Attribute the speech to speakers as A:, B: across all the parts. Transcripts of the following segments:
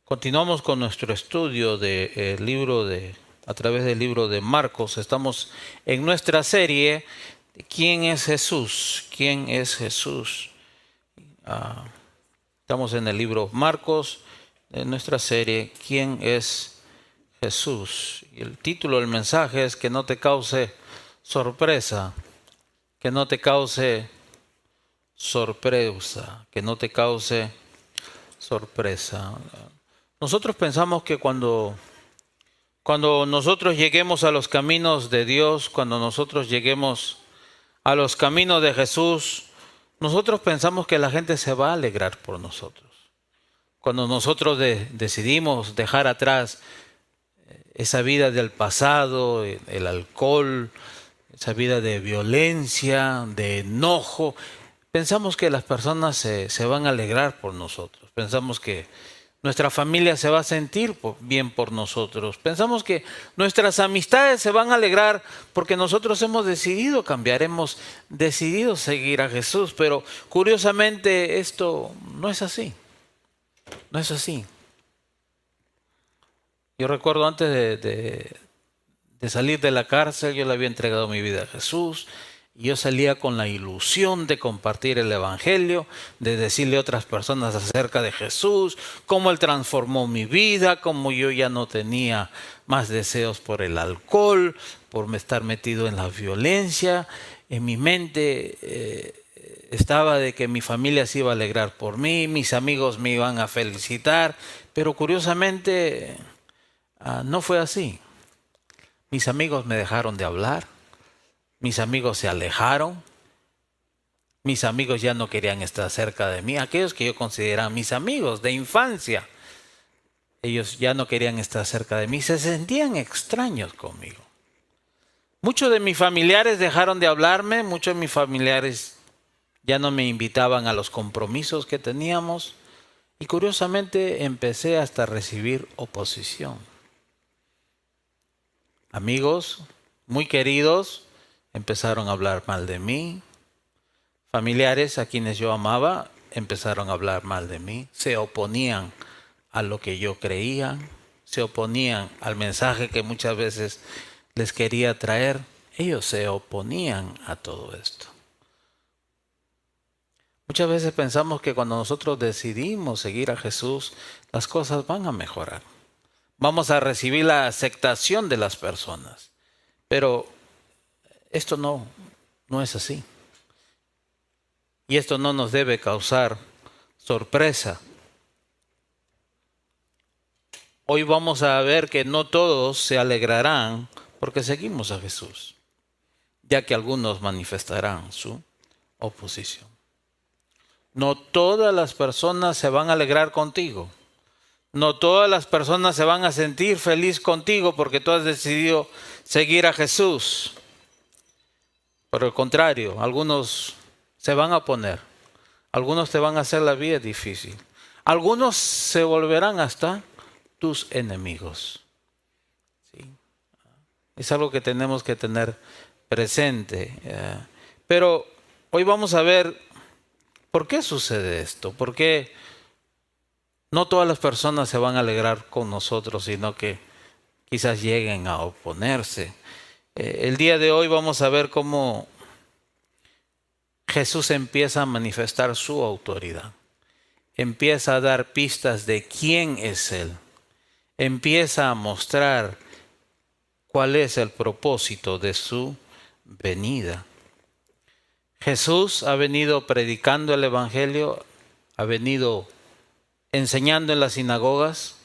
A: Continuamos con nuestro estudio a través del libro de Marcos. Estamos en nuestra serie ¿Quién es Jesús? ¿Quién es Jesús? Estamos en el libro Marcos, en nuestra serie ¿Quién es Jesús? Y el título del mensaje es que no te cause sorpresa, que no te cause sorpresa, que no te cause sorpresa. Nosotros pensamos que cuando nosotros lleguemos a los caminos de Dios, cuando nosotros lleguemos a los caminos de Jesús, nosotros pensamos que la gente se va a alegrar por nosotros. Cuando nosotros decidimos dejar atrás esa vida del pasado, el alcohol, esa vida de violencia, de enojo, pensamos que las personas se van a alegrar por nosotros. Pensamos que nuestra familia se va a sentir bien por nosotros. Pensamos que nuestras amistades se van a alegrar porque nosotros hemos decidido cambiar, hemos decidido seguir a Jesús. Pero curiosamente esto no es así. No es así. Yo recuerdo antes de salir de la cárcel, yo le había entregado mi vida a Jesús. Y yo salía con la ilusión de compartir el Evangelio, de decirle a otras personas acerca de Jesús, cómo Él transformó mi vida, cómo yo ya no tenía más deseos por el alcohol, por estar metido en la violencia. En mi mente estaba de que mi familia se iba a alegrar por mí, mis amigos me iban a felicitar, pero curiosamente no fue así. Mis amigos me dejaron de hablar. Mis amigos se alejaron, mis amigos ya no querían estar cerca de mí, aquellos que yo consideraba mis amigos de infancia, ellos ya no querían estar cerca de mí, se sentían extraños conmigo. Muchos de mis familiares dejaron de hablarme, muchos de mis familiares ya no me invitaban a los compromisos que teníamos y curiosamente empecé hasta a recibir oposición. Amigos muy queridos empezaron a hablar mal de mí. Familiares a quienes yo amaba empezaron a hablar mal de mí. Se oponían a lo que yo creía. Se oponían al mensaje que muchas veces les quería traer. Ellos se oponían a todo esto. Muchas veces pensamos que cuando nosotros decidimos seguir a Jesús, las cosas van a mejorar. Vamos a recibir la aceptación de las personas. Pero esto no es así. Y esto no nos debe causar sorpresa. Hoy vamos a ver que no todos se alegrarán porque seguimos a Jesús, ya que algunos manifestarán su oposición. No todas las personas se van a alegrar contigo. No todas las personas se van a sentir feliz contigo porque tú has decidido seguir a Jesús. Por el contrario, algunos se van a oponer. Algunos te van a hacer la vida difícil. Algunos se volverán hasta tus enemigos. ¿Sí? Es algo que tenemos que tener presente. Pero hoy vamos a ver por qué sucede esto. ¿Por qué no todas las personas se van a alegrar con nosotros, sino que quizás lleguen a oponerse? El día de hoy vamos a ver cómo Jesús empieza a manifestar su autoridad. Empieza a dar pistas de quién es Él. Empieza a mostrar cuál es el propósito de su venida. Jesús ha venido predicando el Evangelio, ha venido enseñando en las sinagogas,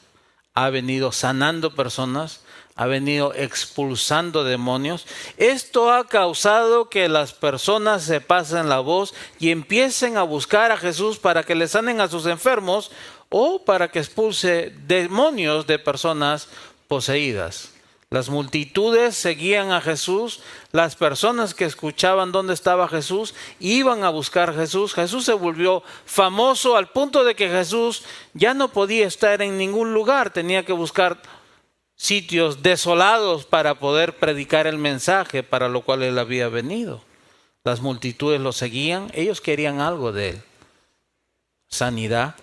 A: ha venido sanando personas, ha venido expulsando demonios. Esto ha causado que las personas se pasen la voz y empiecen a buscar a Jesús para que le sanen a sus enfermos o para que expulse demonios de personas poseídas. Las multitudes seguían a Jesús, las personas que escuchaban dónde estaba Jesús iban a buscar a Jesús. Jesús se volvió famoso al punto de que Jesús ya no podía estar en ningún lugar, tenía que buscar sitios desolados para poder predicar el mensaje para lo cual Él había venido. Las multitudes lo seguían, ellos querían algo de Él, sanidad.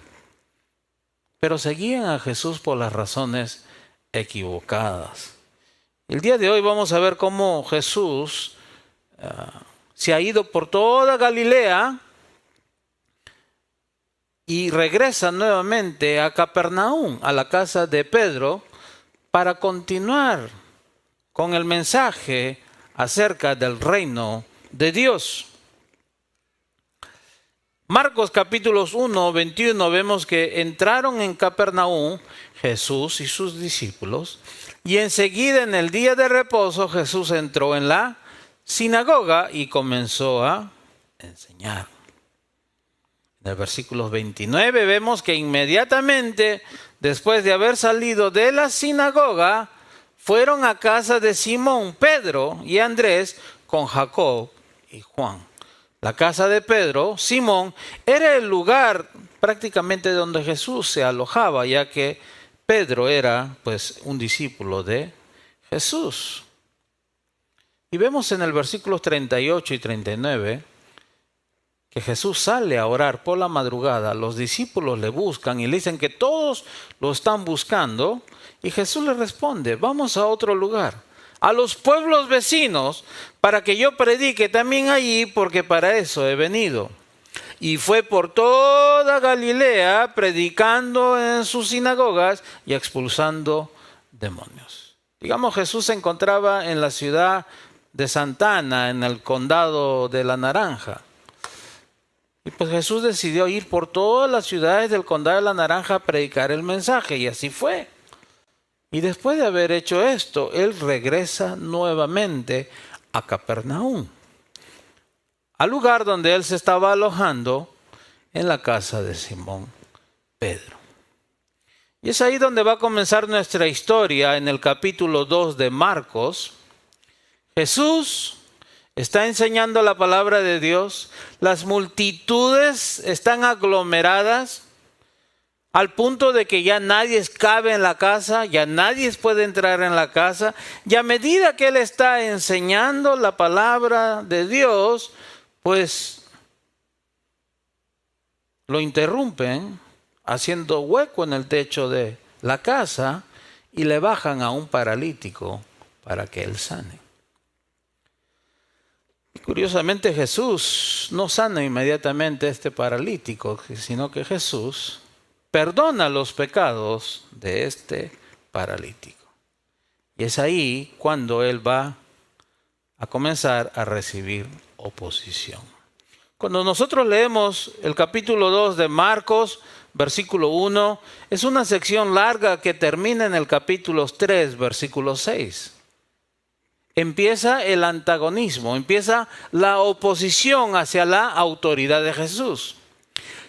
A: pero seguían a Jesús por las razones equivocadas. El día de hoy vamos a ver cómo Jesús se ha ido por toda Galilea y regresa nuevamente a Capernaum, a la casa de Pedro, para continuar con el mensaje acerca del reino de Dios. Marcos capítulos 1, 21, vemos que entraron en Capernaum Jesús y sus discípulos, y enseguida en el día de reposo Jesús entró en la sinagoga y comenzó a enseñar. En el versículo 29 vemos que inmediatamente después de haber salido de la sinagoga, fueron a casa de Simón, Pedro y Andrés con Jacob y Juan. La casa de Pedro, Simón, era el lugar prácticamente donde Jesús se alojaba, ya que Pedro era pues un discípulo de Jesús. Y vemos en el versículos 38 y 39 que Jesús sale a orar por la madrugada. Los discípulos le buscan y le dicen que todos lo están buscando. Y Jesús le responde: vamos a otro lugar, a los pueblos vecinos, para que yo predique también allí, porque para eso he venido. Y fue por toda Galilea predicando en sus sinagogas y expulsando demonios. Digamos, Jesús se encontraba en la ciudad de Santa Ana, en el condado de La Naranja. Y pues Jesús decidió ir por todas las ciudades del condado de La Naranja a predicar el mensaje, y así fue. Y después de haber hecho esto, él regresa nuevamente a Capernaum, al lugar donde él se estaba alojando, en la casa de Simón Pedro. Y es ahí donde va a comenzar nuestra historia, en el capítulo 2 de Marcos. Jesús está enseñando la palabra de Dios, las multitudes están aglomeradas, al punto de que ya nadie cabe en la casa, ya nadie puede entrar en la casa. Y a medida que él está enseñando la palabra de Dios, pues lo interrumpen haciendo hueco en el techo de la casa y le bajan a un paralítico para que él sane. Y curiosamente Jesús no sana inmediatamente a este paralítico, sino que Jesús perdona los pecados de este paralítico. Y es ahí cuando él va a comenzar a recibir oposición. Cuando nosotros leemos el capítulo 2 de Marcos, versículo 1, es una sección larga que termina en el capítulo 3, versículo 6. Empieza el antagonismo, empieza la oposición hacia la autoridad de Jesús.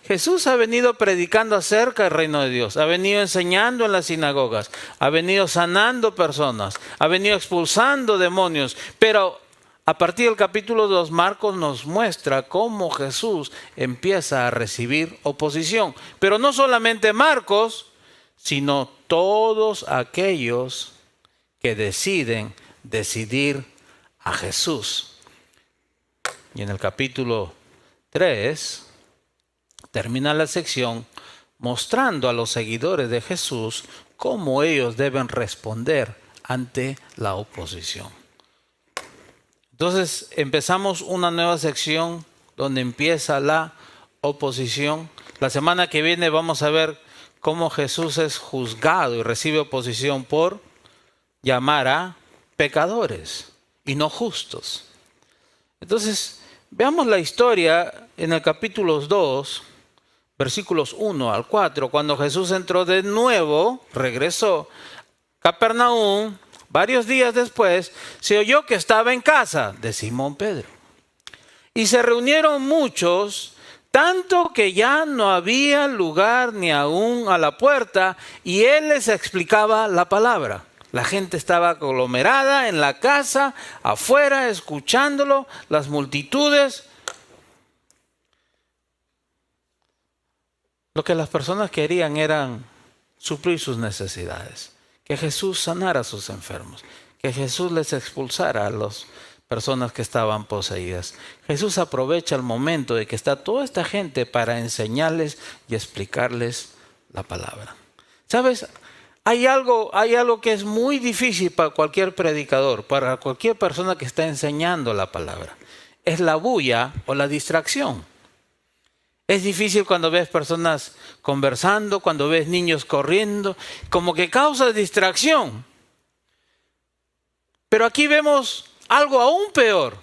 A: Jesús ha venido predicando acerca del reino de Dios, ha venido enseñando en las sinagogas, ha venido sanando personas, ha venido expulsando demonios, pero a partir del capítulo 2, Marcos nos muestra cómo Jesús empieza a recibir oposición. Pero no solamente Marcos, sino todos aquellos que decidir a Jesús. Y en el capítulo 3 termina la sección mostrando a los seguidores de Jesús cómo ellos deben responder ante la oposición. Entonces empezamos una nueva sección donde empieza la oposición. La semana que viene vamos a ver cómo Jesús es juzgado y recibe oposición por llamar a pecadores y no justos. Entonces veamos la historia en el capítulo 2, versículos 1 al 4, cuando Jesús entró de nuevo, regresó a Capernaum. Varios días después se oyó que estaba en casa de Simón Pedro. Y se reunieron muchos, tanto que ya no había lugar ni aún a la puerta, y él les explicaba la palabra. La gente estaba aglomerada en la casa, afuera, escuchándolo, las multitudes. Lo que las personas querían eran suplir sus necesidades. Que Jesús sanara a sus enfermos, que Jesús les expulsara a las personas que estaban poseídas. Jesús aprovecha el momento de que está toda esta gente para enseñarles y explicarles la palabra. ¿Sabes? Hay algo que es muy difícil para cualquier predicador, para cualquier persona que está enseñando la palabra. Es la bulla o la distracción. Es difícil cuando ves personas conversando, cuando ves niños corriendo, como que causa distracción. Pero aquí vemos algo aún peor.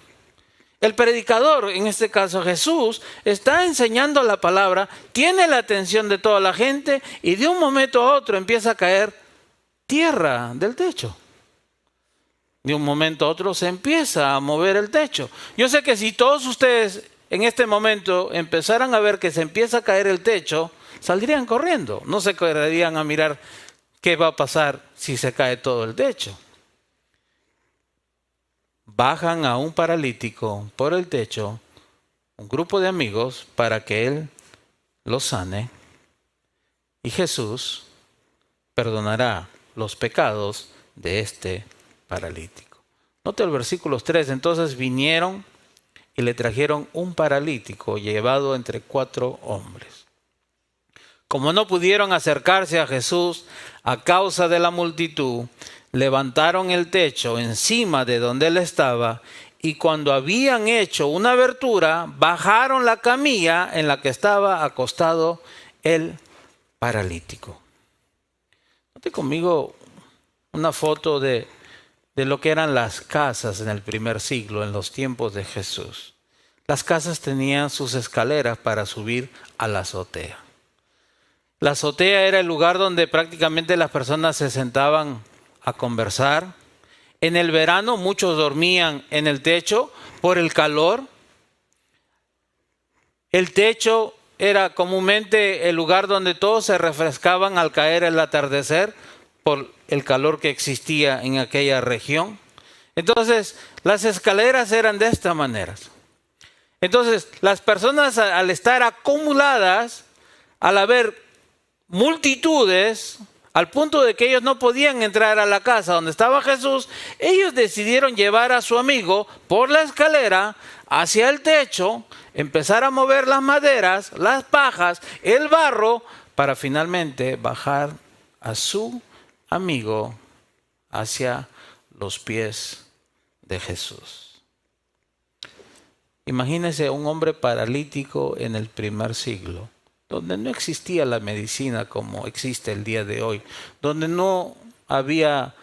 A: El predicador, en este caso Jesús, está enseñando la palabra, tiene la atención de toda la gente y de un momento a otro empieza a caer tierra del techo. De un momento a otro se empieza a mover el techo. Yo sé que si todos ustedes en este momento empezaran a ver que se empieza a caer el techo, saldrían corriendo. No se correrían a mirar qué va a pasar si se cae todo el techo. Bajan a un paralítico por el techo, un grupo de amigos, para que él lo sane. Y Jesús perdonará los pecados de este paralítico. Note el versículo 3. Entonces vinieron y le trajeron un paralítico llevado entre 4 hombres. Como no pudieron acercarse a Jesús a causa de la multitud, levantaron el techo encima de donde él estaba y cuando habían hecho una abertura, bajaron la camilla en la que estaba acostado el paralítico. Note conmigo una foto de lo que eran las casas en el primer siglo, en los tiempos de Jesús. Las casas tenían sus escaleras para subir a la azotea. La azotea era el lugar donde prácticamente las personas se sentaban a conversar. En el verano muchos dormían en el techo por el calor. El techo era comúnmente el lugar donde todos se refrescaban al caer el atardecer por el calor que existía en aquella región. Entonces, las escaleras eran de esta manera. Entonces, las personas al estar acumuladas, al haber multitudes, al punto de que ellos no podían entrar a la casa donde estaba Jesús, ellos decidieron llevar a su amigo por la escalera hacia el techo, empezar a mover las maderas, las pajas, el barro, para finalmente bajar a su amigo hacia los pies de Jesús. Imagínese un hombre paralítico en el primer siglo, donde no existía la medicina como existe el día de hoy, donde no había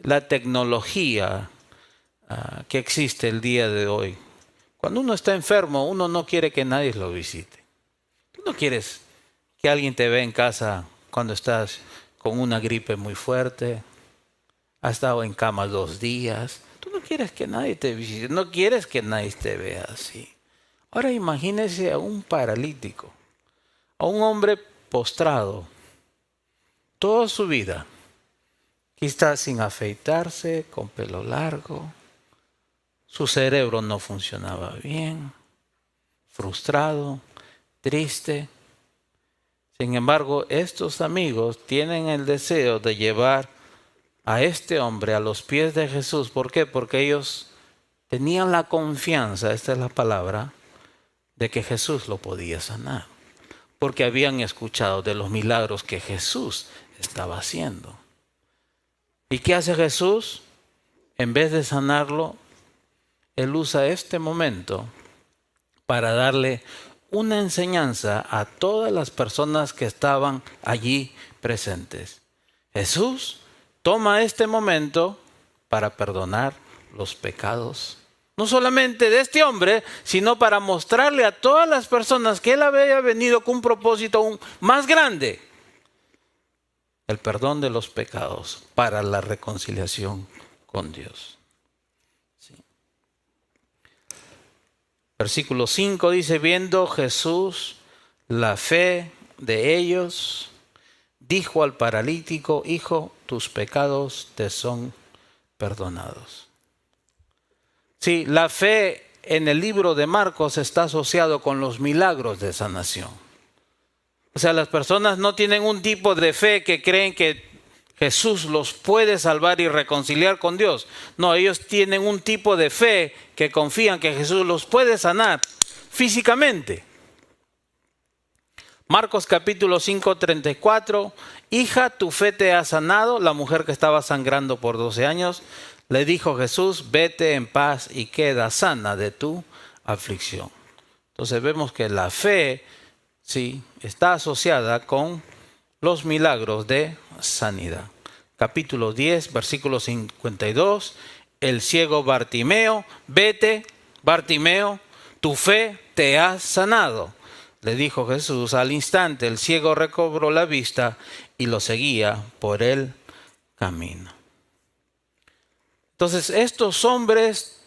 A: la tecnología que existe el día de hoy. Cuando uno está enfermo, uno no quiere que nadie lo visite. Tú no quieres que alguien te vea en casa cuando estás con una gripe muy fuerte, has estado en cama 2 días. Tú no quieres que nadie te visite, no quieres que nadie te vea así. Ahora imagínese a un paralítico, a un hombre postrado, toda su vida, quizás sin afeitarse, con pelo largo, su cerebro no funcionaba bien, frustrado, triste. Sin embargo, estos amigos tienen el deseo de llevar a este hombre a los pies de Jesús. ¿Por qué? Porque ellos tenían la confianza, esta es la palabra, de que Jesús lo podía sanar. Porque habían escuchado de los milagros que Jesús estaba haciendo. ¿Y qué hace Jesús? En vez de sanarlo, Él usa este momento para darle una enseñanza a todas las personas que estaban allí presentes. Jesús toma este momento para perdonar los pecados, no solamente de este hombre, sino para mostrarle a todas las personas que Él había venido con un propósito aún más grande: el perdón de los pecados para la reconciliación con Dios. Sí. Versículo 5 dice: viendo Jesús la fe de ellos, dijo al paralítico: hijo, tus pecados te son perdonados. Sí, la fe en el libro de Marcos está asociado con los milagros de sanación. O sea, las personas no tienen un tipo de fe que creen que Jesús los puede salvar y reconciliar con Dios. No, ellos tienen un tipo de fe que confían que Jesús los puede sanar físicamente. Marcos capítulo 5, 34. Hija, tu fe te ha sanado. La mujer que estaba sangrando por 12 años, le dijo Jesús, vete en paz y queda sana de tu aflicción. Entonces vemos que la fe, sí, está asociada con los milagros de sanidad. Capítulo 10, versículo 52. El ciego Bartimeo, vete, Bartimeo, tu fe te ha sanado. Le dijo Jesús. Al instante el ciego recobró la vista y lo seguía por el camino. Entonces estos hombres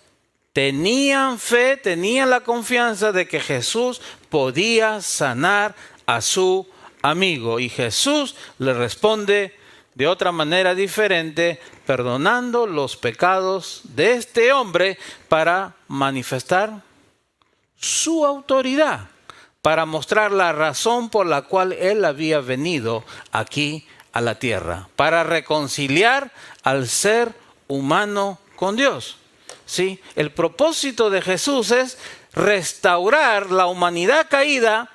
A: tenían fe, tenían la confianza de que Jesús podía sanar a su amigo. Y Jesús le responde de otra manera diferente, perdonando los pecados de este hombre para manifestar su autoridad, para mostrar la razón por la cual él había venido aquí a la tierra, para reconciliar al ser humano con Dios. ¿Sí? El propósito de Jesús es restaurar la humanidad caída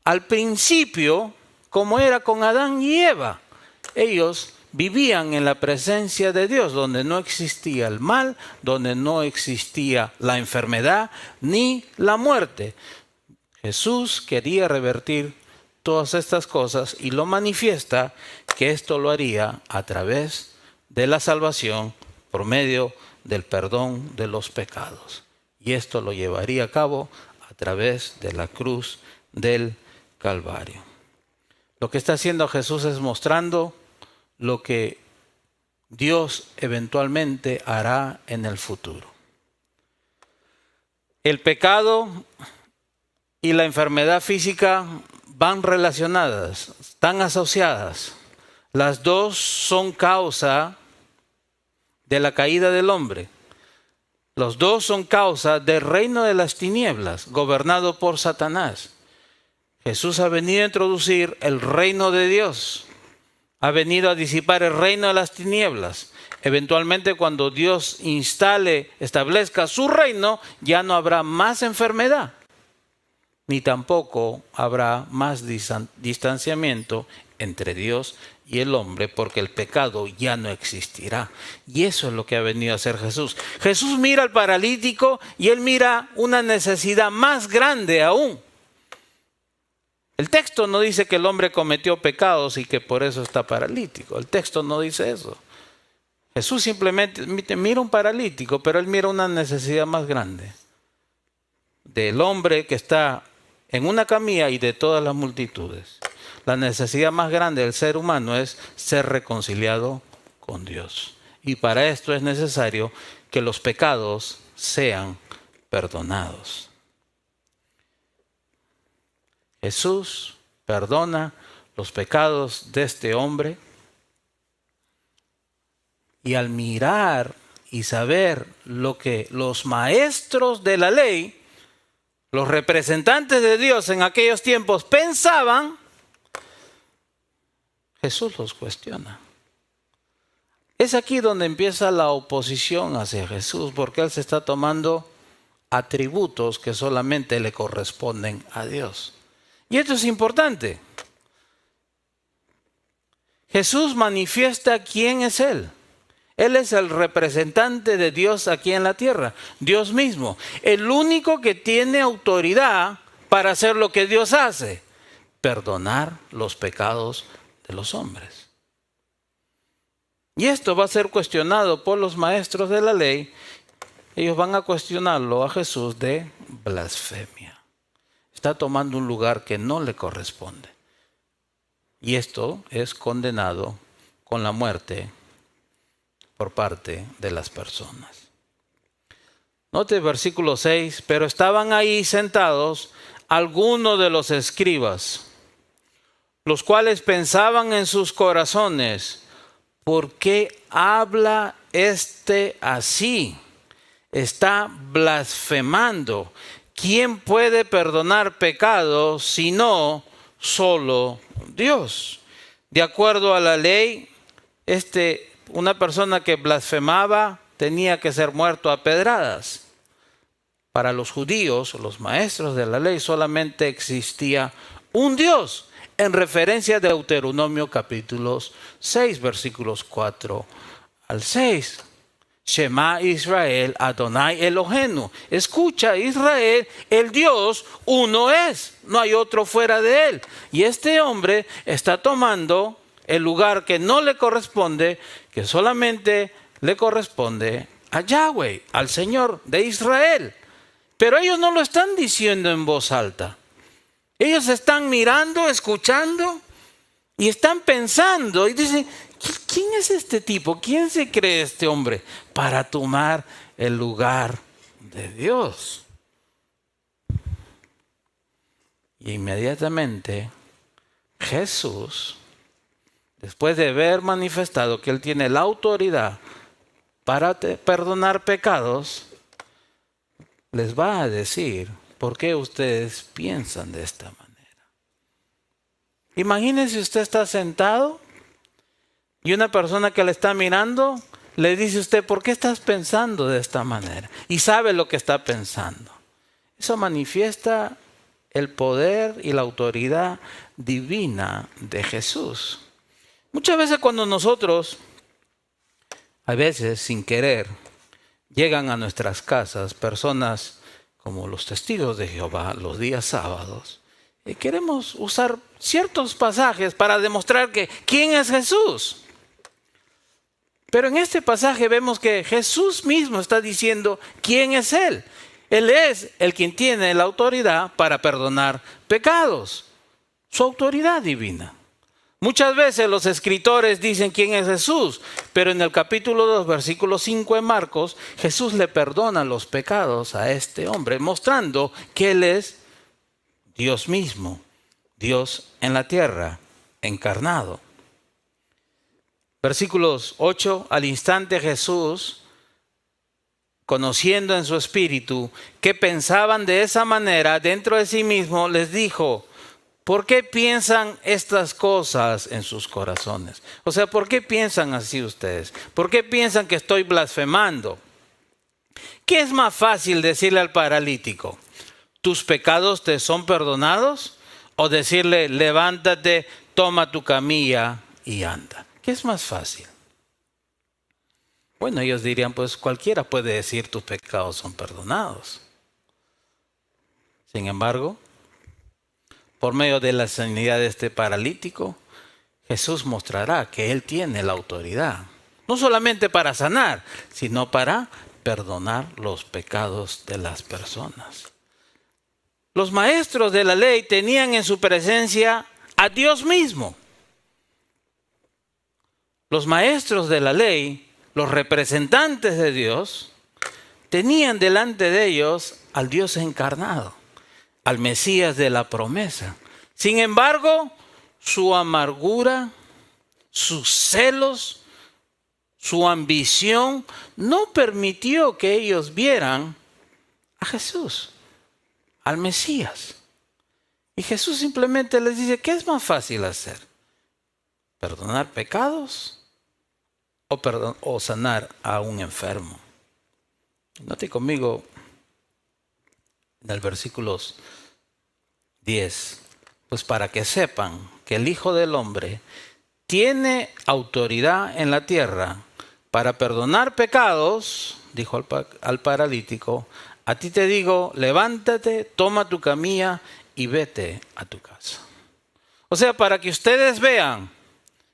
A: al principio, como era con Adán y Eva. Ellos vivían en la presencia de Dios, donde no existía el mal, donde no existía la enfermedad ni la muerte. Jesús quería revertir todas estas cosas y lo manifiesta que esto lo haría a través de la salvación por medio del perdón de los pecados. Y esto lo llevaría a cabo a través de la cruz del Calvario. Lo que está haciendo Jesús es mostrando lo que Dios eventualmente hará en el futuro. El pecado y la enfermedad física van relacionadas, están asociadas. Las dos son causa de la caída del hombre. Los dos son causa del reino de las tinieblas, gobernado por Satanás. Jesús ha venido a introducir el reino de Dios. Ha venido a disipar el reino de las tinieblas. Eventualmente, cuando Dios establezca su reino, ya no habrá más enfermedad, ni tampoco habrá más distanciamiento entre Dios y el hombre, porque el pecado ya no existirá. Y eso es lo que ha venido a hacer Jesús. Jesús mira al paralítico y él mira una necesidad más grande aún. El texto no dice que el hombre cometió pecados y que por eso está paralítico. El texto no dice eso. Jesús simplemente mira un paralítico, pero él mira una necesidad más grande del hombre que está en una camilla y de todas las multitudes. La necesidad más grande del ser humano es ser reconciliado con Dios. Y para esto es necesario que los pecados sean perdonados. Jesús perdona los pecados de este hombre. Y al mirar y saber lo que los maestros de la ley, los representantes de Dios en aquellos tiempos pensaban, Jesús los cuestiona. Es aquí donde empieza la oposición hacia Jesús, porque Él se está tomando atributos que solamente le corresponden a Dios. Y esto es importante. Jesús manifiesta quién es Él. Él es el representante de Dios aquí en la tierra, Dios mismo. El único que tiene autoridad para hacer lo que Dios hace, perdonar los pecados de los hombres. Y esto va a ser cuestionado por los maestros de la ley. Ellos van a cuestionarlo a Jesús de blasfemia. Está tomando un lugar que no le corresponde. Y esto es condenado con la muerte por parte de las personas. Note versículo 6, pero estaban ahí sentados algunos de los escribas, los cuales pensaban en sus corazones, ¿por qué habla este así? Está blasfemando. ¿Quién puede perdonar pecados sino solo Dios? De acuerdo a la ley, una persona que blasfemaba tenía que ser muerto a pedradas. Para los judíos, los maestros de la ley, solamente existía un Dios, en referencia a Deuteronomio capítulo 6, versículos 4 al 6. Shema Israel, Adonai Elohenu. Escucha, Israel, el Dios uno es, no hay otro fuera de él. Y este hombre está tomando el lugar que no le corresponde, que solamente le corresponde a Yahweh, al Señor de Israel. Pero ellos no lo están diciendo en voz alta. Ellos están mirando, escuchando y están pensando y dicen, ¿quién es este tipo? ¿Quién se cree este hombre para tomar el lugar de Dios? Y inmediatamente Jesús, después de haber manifestado que Él tiene la autoridad para perdonar pecados, les va a decir por qué ustedes piensan de esta manera. Imagínense, usted está sentado y una persona que le está mirando le dice a usted, ¿por qué estás pensando de esta manera? Y sabe lo que está pensando. Eso manifiesta el poder y la autoridad divina de Jesús. Muchas veces cuando nosotros, a veces sin querer, llegan a nuestras casas personas como los testigos de Jehová los días sábados, y queremos usar ciertos pasajes para demostrar que quién es Jesús. Pero en este pasaje vemos que Jesús mismo está diciendo quién es Él. Él es el quien tiene la autoridad para perdonar pecados, su autoridad divina. Muchas veces los escritores dicen quién es Jesús, pero en el capítulo 2, versículo 5 en Marcos, Jesús le perdona los pecados a este hombre, mostrando que Él es Dios mismo, Dios en la tierra, encarnado. Versículos 8, al instante Jesús, conociendo en su espíritu que pensaban de esa manera dentro de sí mismo, les dijo, ¿por qué piensan estas cosas en sus corazones? O sea, ¿por qué piensan así ustedes? ¿Por qué piensan que estoy blasfemando? ¿Qué es más fácil decirle al paralítico? ¿Tus pecados te son perdonados? ¿O decirle, levántate, toma tu camilla y anda? ¿Qué es más fácil? Bueno, ellos dirían, pues cualquiera puede decir tus pecados son perdonados. Sin embargo, por medio de la sanidad de este paralítico, Jesús mostrará que Él tiene la autoridad, no solamente para sanar, sino para perdonar los pecados de las personas. Los maestros de la ley tenían en su presencia a Dios mismo. Los maestros de la ley, los representantes de Dios, tenían delante de ellos al Dios encarnado, al Mesías de la promesa. Sin embargo, su amargura, sus celos, su ambición no permitió que ellos vieran a Jesús, al Mesías. Y Jesús simplemente les dice, ¿qué es más fácil hacer? ¿Perdonar pecados o sanar a un enfermo? Note conmigo en el versículo 10, pues para que sepan que el Hijo del Hombre tiene autoridad en la tierra para perdonar pecados, dijo al paralítico, a ti te digo, levántate, toma tu camilla y vete a tu casa. O sea, para que ustedes vean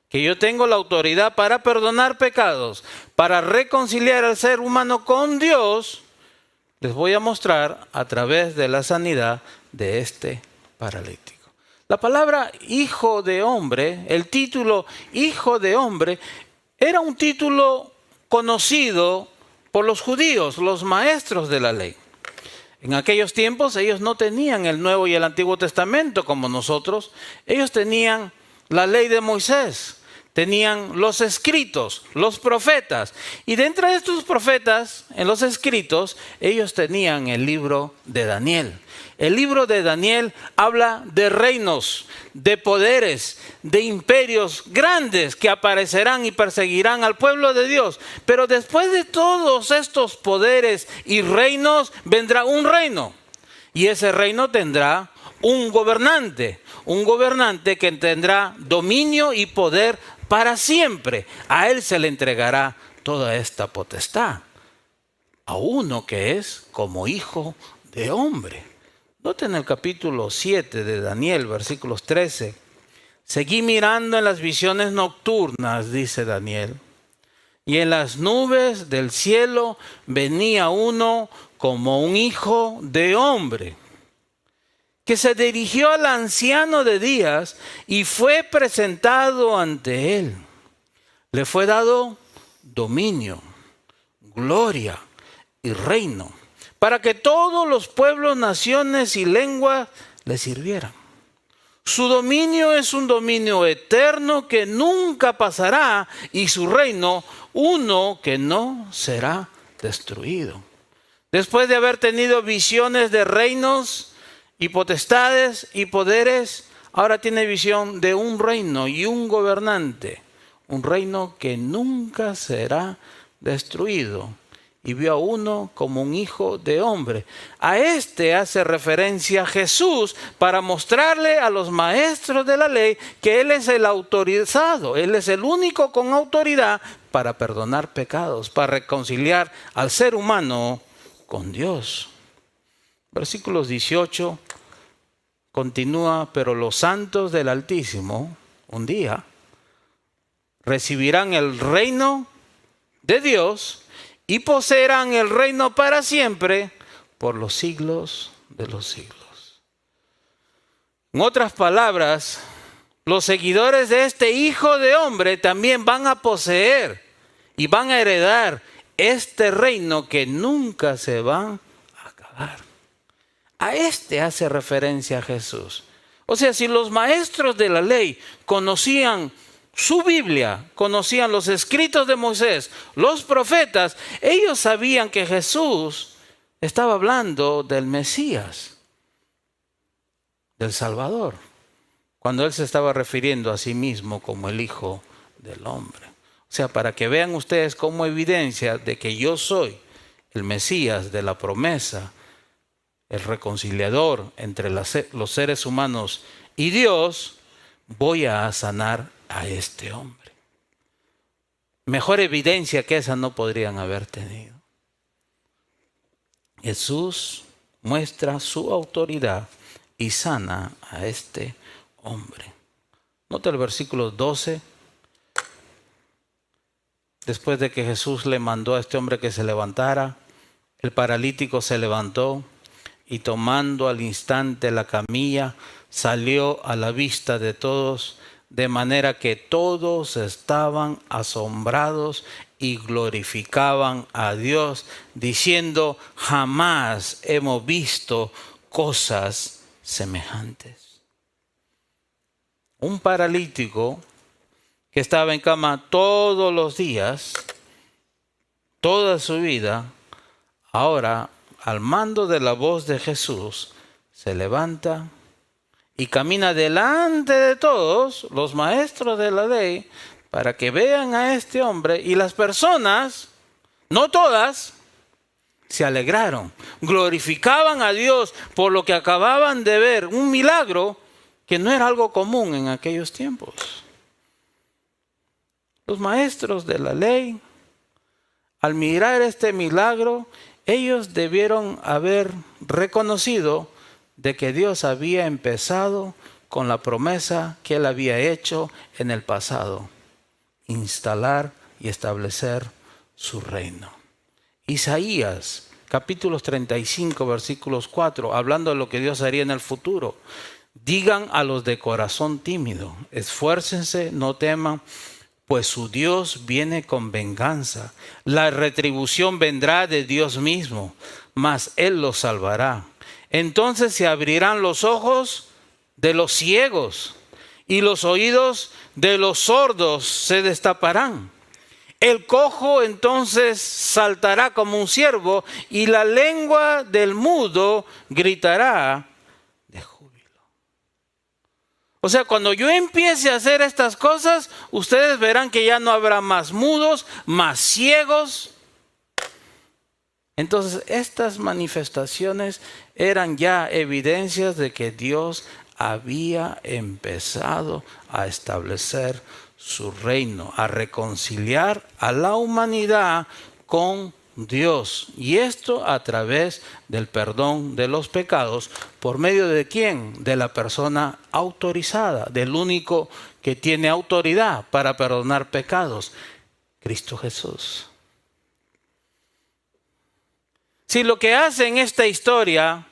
A: que yo tengo la autoridad para perdonar pecados, para reconciliar al ser humano con Dios, les voy a mostrar a través de la sanidad de este paralítico. La palabra hijo de hombre, el título hijo de hombre, era un título conocido por los judíos, los maestros de la ley. En aquellos tiempos ellos no tenían el Nuevo y el Antiguo Testamento como nosotros. Ellos tenían la ley de Moisés, tenían los escritos, los profetas. Y dentro de estos profetas, en los escritos, ellos tenían el libro de Daniel. El libro de Daniel habla de reinos, de poderes, de imperios grandes que aparecerán y perseguirán al pueblo de Dios. Pero después de todos estos poderes y reinos, vendrá un reino. Y ese reino tendrá un gobernante que tendrá dominio y poder para siempre. A él se le entregará toda esta potestad, a uno que es como hijo de hombre. Noten el capítulo 7 de Daniel, versículos 13. Seguí mirando en las visiones nocturnas, dice Daniel, y en las nubes del cielo venía uno como un hijo de hombre, que se dirigió al anciano de días y fue presentado ante él. Le fue dado dominio, gloria y reino, para que todos los pueblos, naciones y lenguas le sirvieran. Su dominio es un dominio eterno que nunca pasará, y su reino uno que no será destruido. Después de haber tenido visiones de reinos y potestades y poderes, ahora tiene visión de un reino y un gobernante, un reino que nunca será destruido. Y vio a uno como un hijo de hombre. A este hace referencia Jesús para mostrarle a los maestros de la ley que Él es el autorizado, Él es el único con autoridad para perdonar pecados, para reconciliar al ser humano con Dios. Versículos 18 continúa: pero los santos del Altísimo un día recibirán el reino de Dios y poseerán el reino para siempre por los siglos de los siglos. En otras palabras, los seguidores de este Hijo de Hombre también van a poseer y van a heredar este reino que nunca se va a acabar. A este hace referencia Jesús. O sea, si los maestros de la ley conocían su Biblia, conocían los escritos de Moisés, los profetas, ellos sabían que Jesús estaba hablando del Mesías, del Salvador, cuando Él se estaba refiriendo a sí mismo como el Hijo del Hombre. O sea, para que vean ustedes como evidencia de que yo soy el Mesías de la promesa, el reconciliador entre los seres humanos y Dios, voy a sanar a este hombre. Mejor evidencia que esa no podrían haber tenido. Jesús muestra su autoridad y sana a este hombre. Nota el versículo 12. Después de que Jesús le mandó a este hombre que se levantara, el paralítico se levantó y, tomando al instante la camilla, salió a la vista de todos, de manera que todos estaban asombrados y glorificaban a Dios, diciendo: jamás hemos visto cosas semejantes. Un paralítico que estaba en cama todos los días, toda su vida, ahora, al mando de la voz de Jesús, se levanta y camina delante de todos los maestros de la ley para que vean a este hombre, y las personas, no todas, se alegraron, glorificaban a Dios por lo que acababan de ver, un milagro que no era algo común en aquellos tiempos. Los maestros de la ley, al mirar este milagro, ellos debieron haber reconocido de que Dios había empezado con la promesa que Él había hecho en el pasado: instalar y establecer su reino. Isaías, capítulos 35, versículos 4, hablando de lo que Dios haría en el futuro. Digan a los de corazón tímido: esfuércense, no teman, pues su Dios viene con venganza. La retribución vendrá de Dios mismo, mas Él los salvará. Entonces se abrirán los ojos de los ciegos y los oídos de los sordos se destaparán. El cojo entonces saltará como un ciervo y la lengua del mudo gritará de júbilo. O sea, cuando yo empiece a hacer estas cosas, ustedes verán que ya no habrá más mudos, más ciegos. Entonces, estas manifestaciones eran ya evidencias de que Dios había empezado a establecer su reino, a reconciliar a la humanidad con Dios. Y esto a través del perdón de los pecados. ¿Por medio de quién? De la persona autorizada, del único que tiene autoridad para perdonar pecados, Cristo Jesús. Si lo que hace en esta historia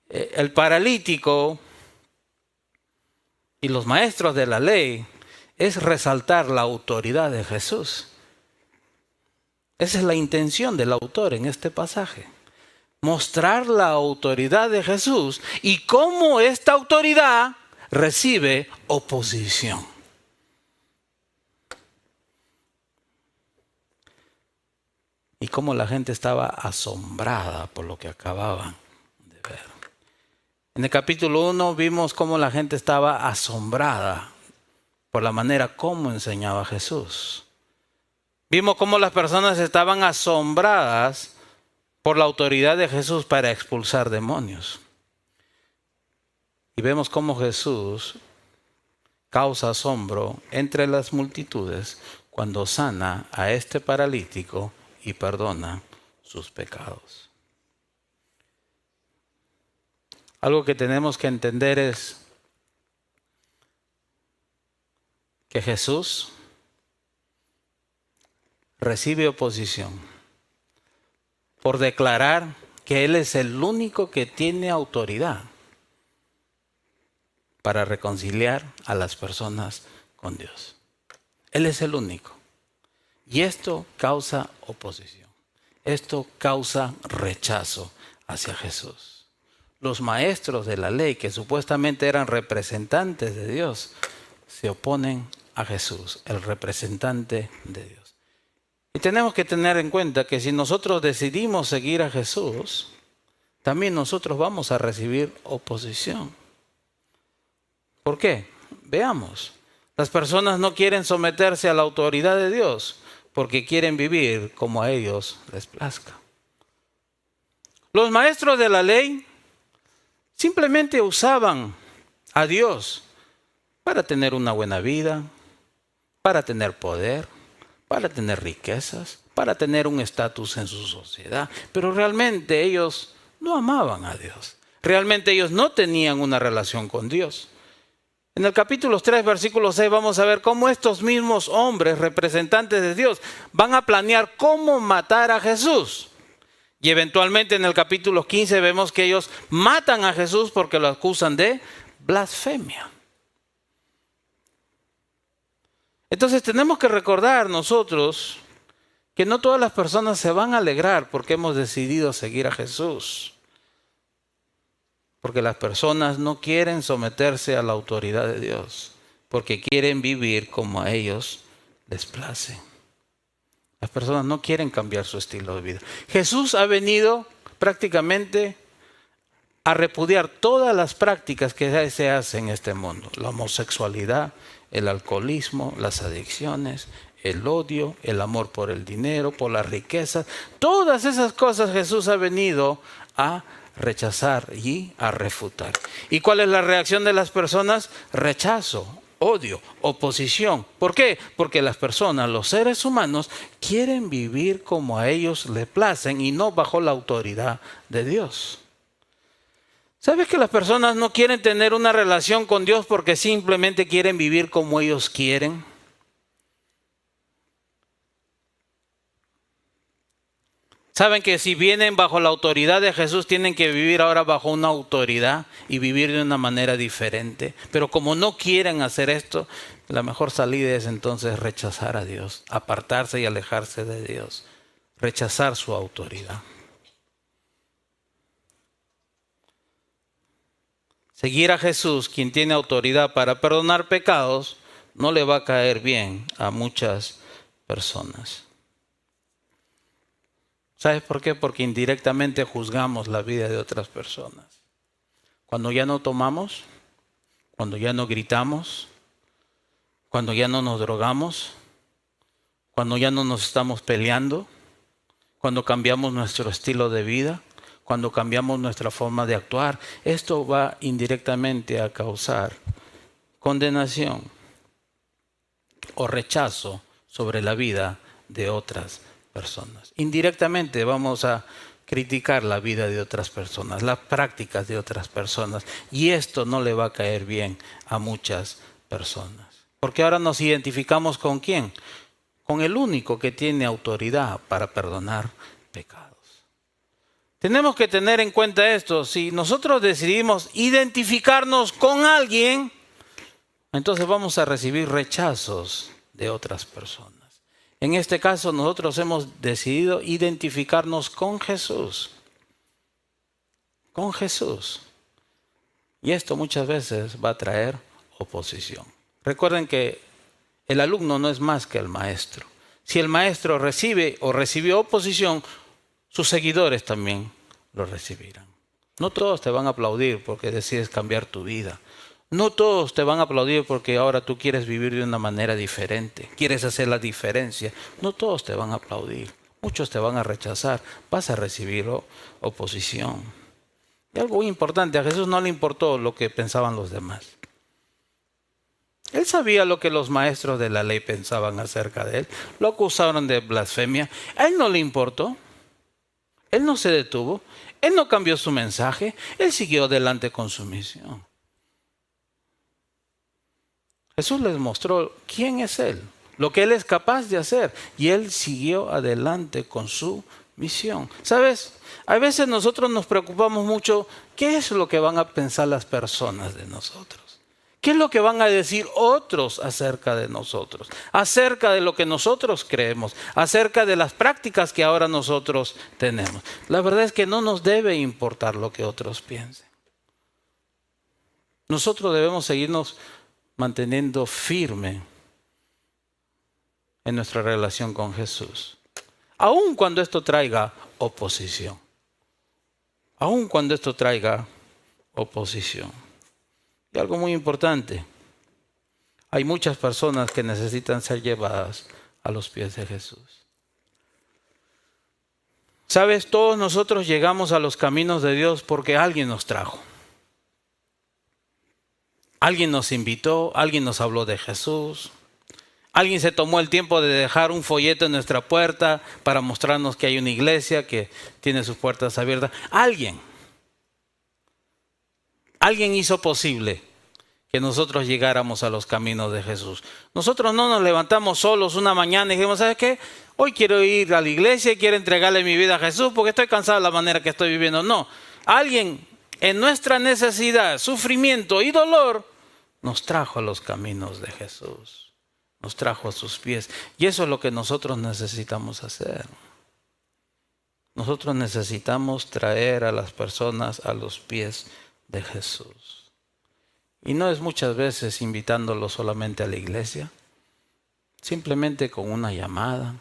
A: el paralítico y los maestros de la ley es resaltar la autoridad de Jesús. Esa es la intención del autor en este pasaje. Mostrar la autoridad de Jesús y cómo esta autoridad recibe oposición. Y cómo la gente estaba asombrada por lo que acababan de ver. En el capítulo 1 vimos cómo la gente estaba asombrada por la manera como enseñaba Jesús. Vimos cómo las personas estaban asombradas por la autoridad de Jesús para expulsar demonios. Y vemos cómo Jesús causa asombro entre las multitudes cuando sana a este paralítico y perdona sus pecados. Algo que tenemos que entender es que Jesús recibe oposición por declarar que Él es el único que tiene autoridad para reconciliar a las personas con Dios. Él es el único. Y esto causa oposición. Esto causa rechazo hacia Jesús. Los maestros de la ley, que supuestamente eran representantes de Dios, se oponen a Jesús, el representante de Dios. Y tenemos que tener en cuenta que si nosotros decidimos seguir a Jesús, también nosotros vamos a recibir oposición. ¿Por qué? Veamos. Las personas no quieren someterse a la autoridad de Dios porque quieren vivir como a ellos les plazca. Los maestros de la ley simplemente usaban a Dios para tener una buena vida, para tener poder, para tener riquezas, para tener un estatus en su sociedad. Pero realmente ellos no amaban a Dios. Realmente ellos no tenían una relación con Dios. En el capítulo 3, versículo 6, vamos a ver cómo estos mismos hombres, representantes de Dios, van a planear cómo matar a Jesús. Y eventualmente en el capítulo 15 vemos que ellos matan a Jesús porque lo acusan de blasfemia. Entonces tenemos que recordar nosotros que no todas las personas se van a alegrar porque hemos decidido seguir a Jesús. Porque las personas no quieren someterse a la autoridad de Dios, porque quieren vivir como a ellos les place. Las personas no quieren cambiar su estilo de vida. Jesús ha venido prácticamente a repudiar todas las prácticas que se hacen en este mundo. La homosexualidad, el alcoholismo, las adicciones, el odio, el amor por el dinero, por las riquezas. Todas esas cosas Jesús ha venido a rechazar y a refutar. ¿Y cuál es la reacción de las personas? Rechazo, odio, oposición. ¿Por qué? Porque las personas, los seres humanos, quieren vivir como a ellos les placen y no bajo la autoridad de Dios. ¿Sabes que las personas no quieren tener una relación con Dios porque simplemente quieren vivir como ellos quieren? Saben que si vienen bajo la autoridad de Jesús, tienen que vivir ahora bajo una autoridad y vivir de una manera diferente. Pero como no quieren hacer esto, la mejor salida es entonces rechazar a Dios, apartarse y alejarse de Dios, rechazar su autoridad. Seguir a Jesús, quien tiene autoridad para perdonar pecados, no le va a caer bien a muchas personas. ¿Sabes por qué? Porque indirectamente juzgamos la vida de otras personas. Cuando ya no tomamos, cuando ya no gritamos, cuando ya no nos drogamos, cuando ya no nos estamos peleando, cuando cambiamos nuestro estilo de vida, cuando cambiamos nuestra forma de actuar, esto va indirectamente a causar condenación o rechazo sobre la vida de otras personas. Indirectamente vamos a criticar la vida de otras personas, las prácticas de otras personas, y esto no le va a caer bien a muchas personas. Porque ahora nos identificamos ¿con quién? Con el único que tiene autoridad para perdonar pecados. Tenemos que tener en cuenta esto. Si nosotros decidimos identificarnos con alguien, entonces vamos a recibir rechazos de otras personas. En este caso, nosotros hemos decidido identificarnos con Jesús. Con Jesús. Y esto muchas veces va a traer oposición. Recuerden que el alumno no es más que el maestro. Si el maestro recibe o recibió oposición, sus seguidores también lo recibirán. No todos te van a aplaudir porque decides cambiar tu vida. No todos te van a aplaudir porque ahora tú quieres vivir de una manera diferente, quieres hacer la diferencia. No todos te van a aplaudir, muchos te van a rechazar, vas a recibir oposición. Y algo muy importante, a Jesús no le importó lo que pensaban los demás. Él sabía lo que los maestros de la ley pensaban acerca de él, lo acusaron de blasfemia. A él no le importó, él no se detuvo, él no cambió su mensaje, él siguió adelante con su misión. Jesús les mostró quién es Él, lo que Él es capaz de hacer, y Él siguió adelante con su misión. ¿Sabes? A veces nosotros nos preocupamos mucho, ¿qué es lo que van a pensar las personas de nosotros? ¿Qué es lo que van a decir otros acerca de nosotros? Acerca de lo que nosotros creemos, acerca de las prácticas que ahora nosotros tenemos. La verdad es que no nos debe importar lo que otros piensen. Nosotros debemos seguirnos manteniendo firme en nuestra relación con Jesús. Aun cuando esto traiga oposición. Aun cuando esto traiga oposición. Y algo muy importante. Hay muchas personas que necesitan ser llevadas a los pies de Jesús. ¿Sabes? Todos nosotros llegamos a los caminos de Dios porque alguien nos trajo. Alguien nos invitó, alguien nos habló de Jesús. Alguien se tomó el tiempo de dejar un folleto en nuestra puerta para mostrarnos que hay una iglesia que tiene sus puertas abiertas. Alguien hizo posible que nosotros llegáramos a los caminos de Jesús. Nosotros no nos levantamos solos una mañana y dijimos, ¿sabes qué? Hoy quiero ir a la iglesia y quiero entregarle mi vida a Jesús porque estoy cansado de la manera que estoy viviendo. No, alguien en nuestra necesidad, sufrimiento y dolor, nos trajo a los caminos de Jesús. Nos trajo a sus pies. Y eso es lo que nosotros necesitamos hacer. Nosotros necesitamos traer a las personas a los pies de Jesús. Y no es muchas veces invitándolos solamente a la iglesia. Simplemente con una llamada,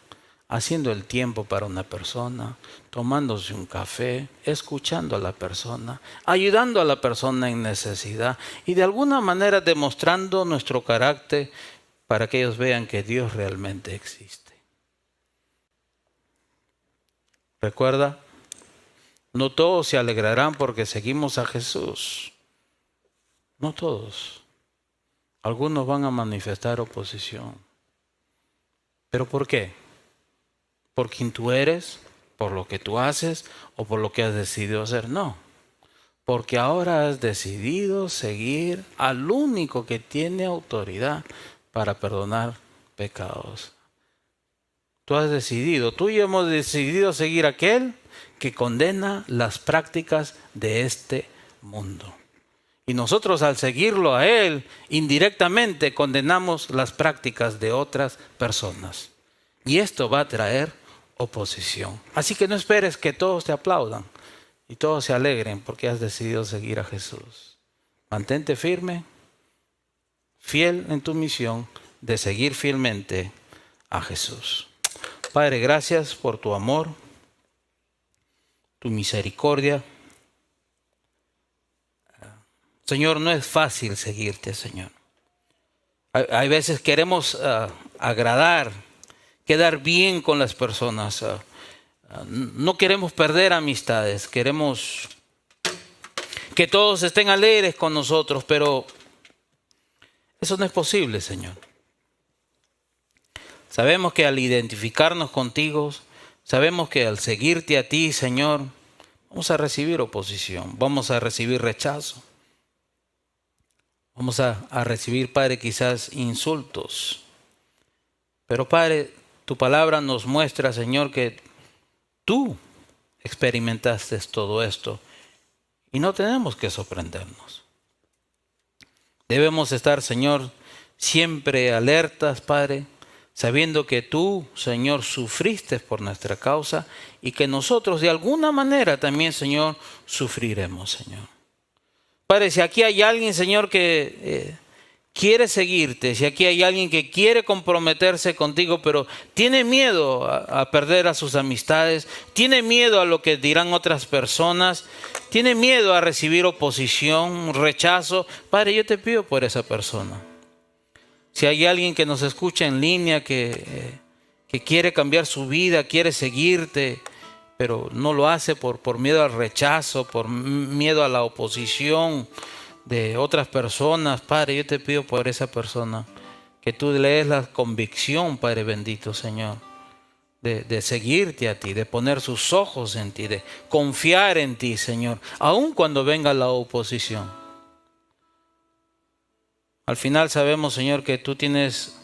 A: haciendo el tiempo para una persona, tomándose un café, escuchando a la persona, ayudando a la persona en necesidad y de alguna manera demostrando nuestro carácter para que ellos vean que Dios realmente existe. Recuerda, no todos se alegrarán porque seguimos a Jesús. No todos. Algunos van a manifestar oposición. ¿Pero por qué? ¿Por quién tú eres? ¿Por lo que tú haces? ¿O por lo que has decidido hacer? No. Porque ahora has decidido seguir al único que tiene autoridad para perdonar pecados. Tú has decidido, tú y yo hemos decidido seguir a aquel que condena las prácticas de este mundo. Y nosotros al seguirlo a Él, indirectamente condenamos las prácticas de otras personas. Y esto va a traer oposición. Así que no esperes que todos te aplaudan y todos se alegren porque has decidido seguir a Jesús. Mantente firme, fiel en tu misión de seguir fielmente a Jesús. Padre, gracias por tu amor, tu misericordia. Señor, no es fácil seguirte, Señor. Hay veces queremos agradar, quedar bien con las personas. No queremos perder amistades, queremos que todos estén alegres con nosotros, pero eso no es posible, Señor. Sabemos que al identificarnos contigo, sabemos que al seguirte a ti, Señor, vamos a recibir oposición, vamos a recibir rechazo. Vamos a recibir, Padre, quizás insultos. Pero, Padre, tu palabra nos muestra, Señor, que tú experimentaste todo esto y no tenemos que sorprendernos. Debemos estar, Señor, siempre alertas, Padre, sabiendo que tú, Señor, sufriste por nuestra causa y que nosotros de alguna manera también, Señor, sufriremos, Señor. Padre, si aquí hay alguien, Señor, que quiere seguirte, si aquí hay alguien que quiere comprometerse contigo, pero tiene miedo a perder a sus amistades, tiene miedo a lo que dirán otras personas, tiene miedo a recibir oposición, rechazo, Padre, yo te pido por esa persona. Si hay alguien que nos escucha en línea, que quiere cambiar su vida, quiere seguirte, pero no lo hace por miedo al rechazo, por miedo a la oposición de otras personas, Padre, yo te pido por esa persona que tú le des la convicción, Padre bendito, Señor, de seguirte a ti, de poner sus ojos en ti, de confiar en ti, Señor, aun cuando venga la oposición. Al final sabemos, Señor, que tú tienes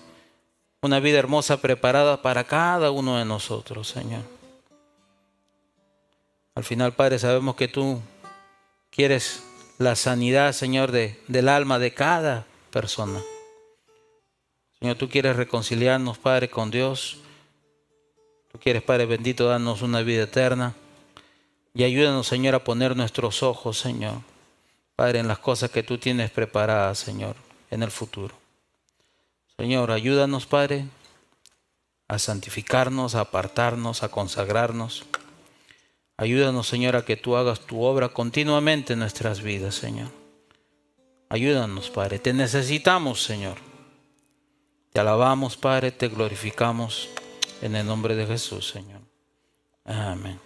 A: una vida hermosa preparada para cada uno de nosotros, Señor. Al final, Padre, sabemos que tú quieres la sanidad, Señor, del alma de cada persona. Señor, tú quieres reconciliarnos, Padre, con Dios. Tú quieres, Padre bendito, darnos una vida eterna. Y ayúdanos, Señor, a poner nuestros ojos, Señor, Padre, en las cosas que tú tienes preparadas, Señor, en el futuro. Señor, ayúdanos, Padre, a santificarnos, a apartarnos, a consagrarnos. Ayúdanos, Señor, a que tú hagas tu obra continuamente en nuestras vidas, Señor. Ayúdanos, Padre. Te necesitamos, Señor. Te alabamos, Padre, te glorificamos en el nombre de Jesús, Señor. Amén.